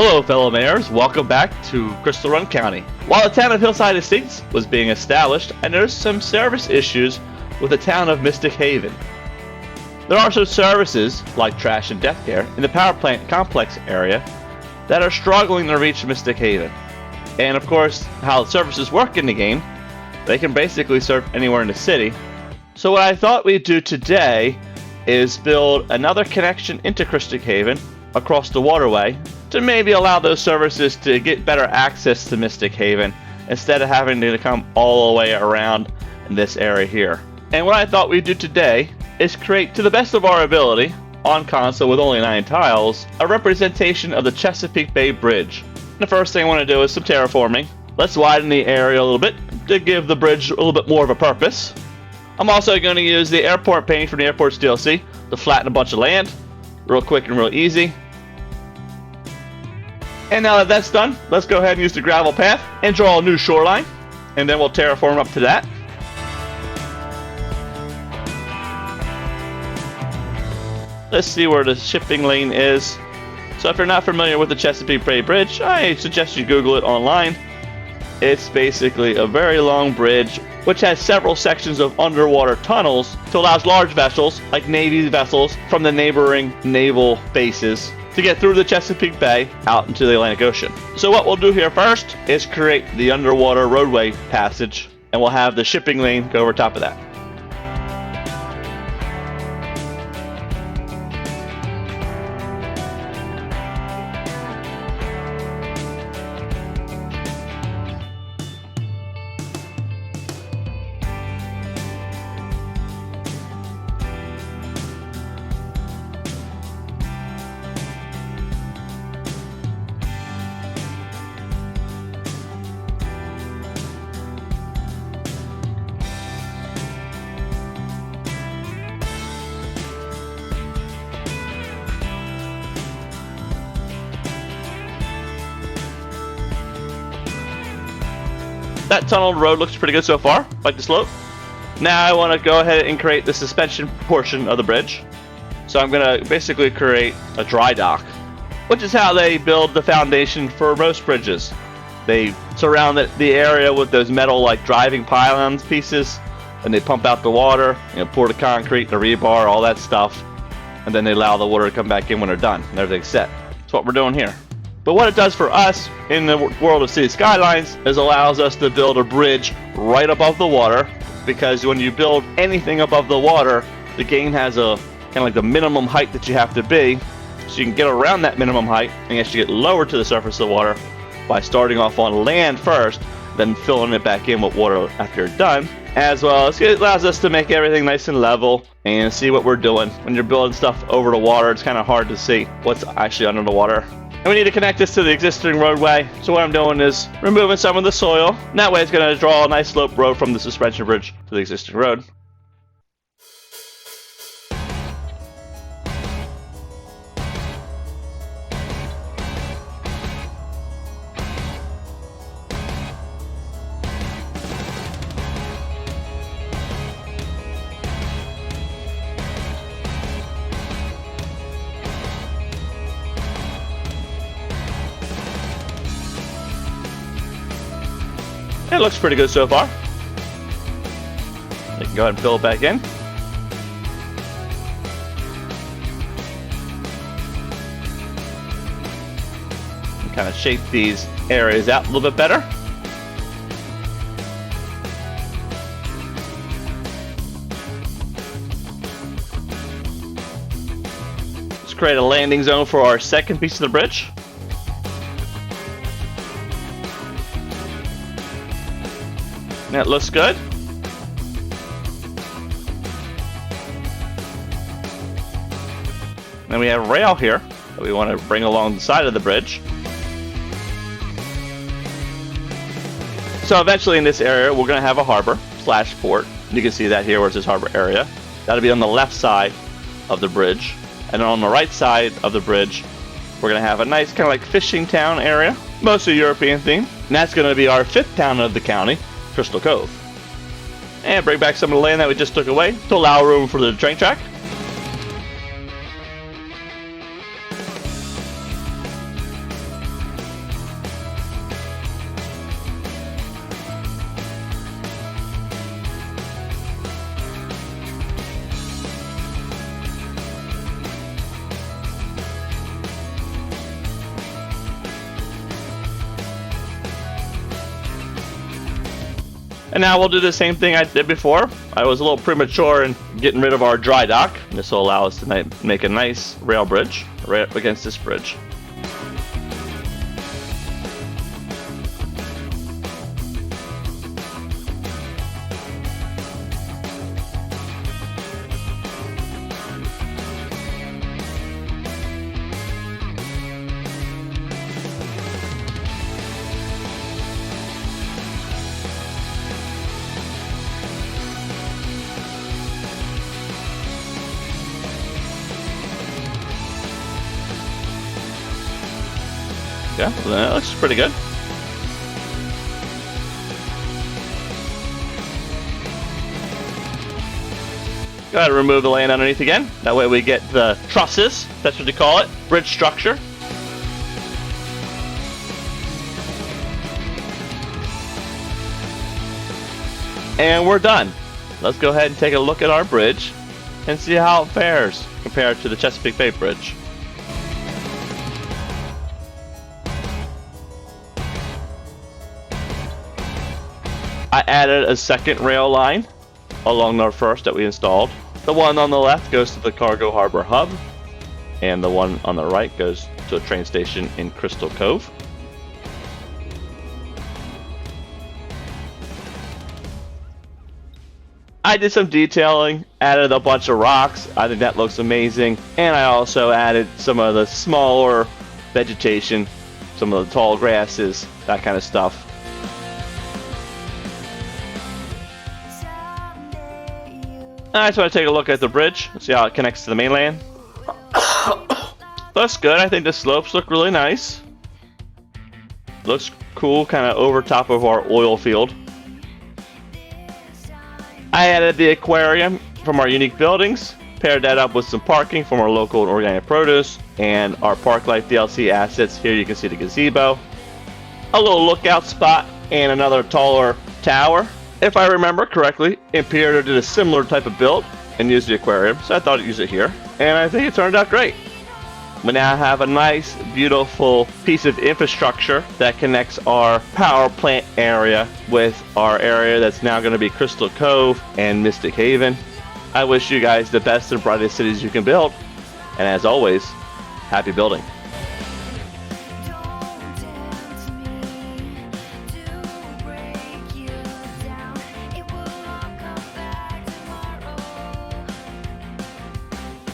Hello fellow mayors, welcome back to Crystal Run County. While the town of Hillside Estates was being established, I noticed some service issues with the town of Mystic Haven. There are some services, like trash and deathcare, in the power plant complex area that are struggling to reach Mystic Haven. And of course, how services work in the game, they can basically serve anywhere in the city. So what I thought we'd do today is build another connection into Mystic Haven across the waterway to maybe allow those services to get better access to Mystic Haven instead of having to come all the way around in this area here. And what I thought we'd do today is create, to the best of our ability, on console with only 9 tiles, a representation of the Chesapeake Bay Bridge. The first thing I want to do is some terraforming. Let's widen the area a little bit to give the bridge a little bit more of a purpose. I'm also going to use the airport paint from the Airports DLC to flatten a bunch of land, real quick and real easy. And now that that's done, let's go ahead and use the gravel path and draw a new shoreline, and then we'll terraform up to that. Let's see where the shipping lane is. So if you're not familiar with the Chesapeake Bay Bridge, I suggest you Google it online. It's basically a very long bridge which has several sections of underwater tunnels to allow large vessels, like Navy vessels, from the neighboring naval bases to get through the Chesapeake Bay out into the Atlantic Ocean. So what we'll do here first is create the underwater roadway passage, and we'll have the shipping lane go over top of that. That tunneled road looks pretty good so far, like the slope. Now I want to go ahead and create the suspension portion of the bridge. So I'm going to basically create a dry dock, which is how they build the foundation for most bridges. They surround the area with those metal like driving pylons pieces, and they pump out the water, pour the concrete, the rebar, all that stuff, and then they allow the water to come back in when they're done and everything's set. That's what we're doing here. But what it does for us in the world of City Skylines is allows us to build a bridge right above the water, because when you build anything above the water, the game has a kind of like the minimum height that you have to be, so you can get around that minimum height and actually get lower to the surface of the water by starting off on land first, then filling it back in with water after you're done. As well as it allows us to make everything nice and level and see what we're doing. When you're building stuff over the water, it's kind of hard to see what's actually under the water. And we need to connect this to the existing roadway. So what I'm doing is removing some of the soil. And that way it's going to draw a nice slope road from the suspension bridge to the existing road. It looks pretty good so far. You can go ahead and fill it back in. And kind of shape these areas out a little bit better. Let's create a landing zone for our second piece of the bridge. That looks good. Then we have rail here that we want to bring along the side of the bridge. So eventually in this area we're going to have a harbor slash port. You can see that here where it says harbor area. That'll be on the left side of the bridge. And then on the right side of the bridge we're going to have a nice kind of like fishing town area, mostly European theme. And that's going to be our 5th town of the county, Crystal Cove. And bring back some of the land that we just took away to allow room for the train track. And now we'll do the same thing I did before. I was a little premature in getting rid of our dry dock. This will allow us to make a nice rail bridge right up against this bridge. Yeah, that looks pretty good. Gotta remove the land underneath again. That way we get the trusses, that's what they call it, bridge structure. And we're done. Let's go ahead and take a look at our bridge and see how it fares compared to the Chesapeake Bay Bridge. I added a second rail line along our first that we installed. The one on the left goes to the Cargo Harbor Hub, and the one on the right goes to a train station in Crystal Cove. I did some detailing, added a bunch of rocks. I think that looks amazing. And I also added some of the smaller vegetation, some of the tall grasses, that kind of stuff. I just want to take a look at the bridge, see how it connects to the mainland. Looks good. I think the slopes look really nice. Looks cool, kind of over top of our oil field. I added the aquarium from our unique buildings, paired that up with some parking from our local and organic produce, and our Park Life DLC assets. Here you can see the gazebo, a little lookout spot, and another taller tower. If I remember correctly, Imperial did a similar type of build and used the aquarium, so I thought I'd use it here, and I think it turned out great. We now have a nice, beautiful piece of infrastructure that connects our power plant area with our area that's now going to be Crystal Cove and Mystic Haven. I wish you guys the best and brightest cities you can build, and as always, happy building.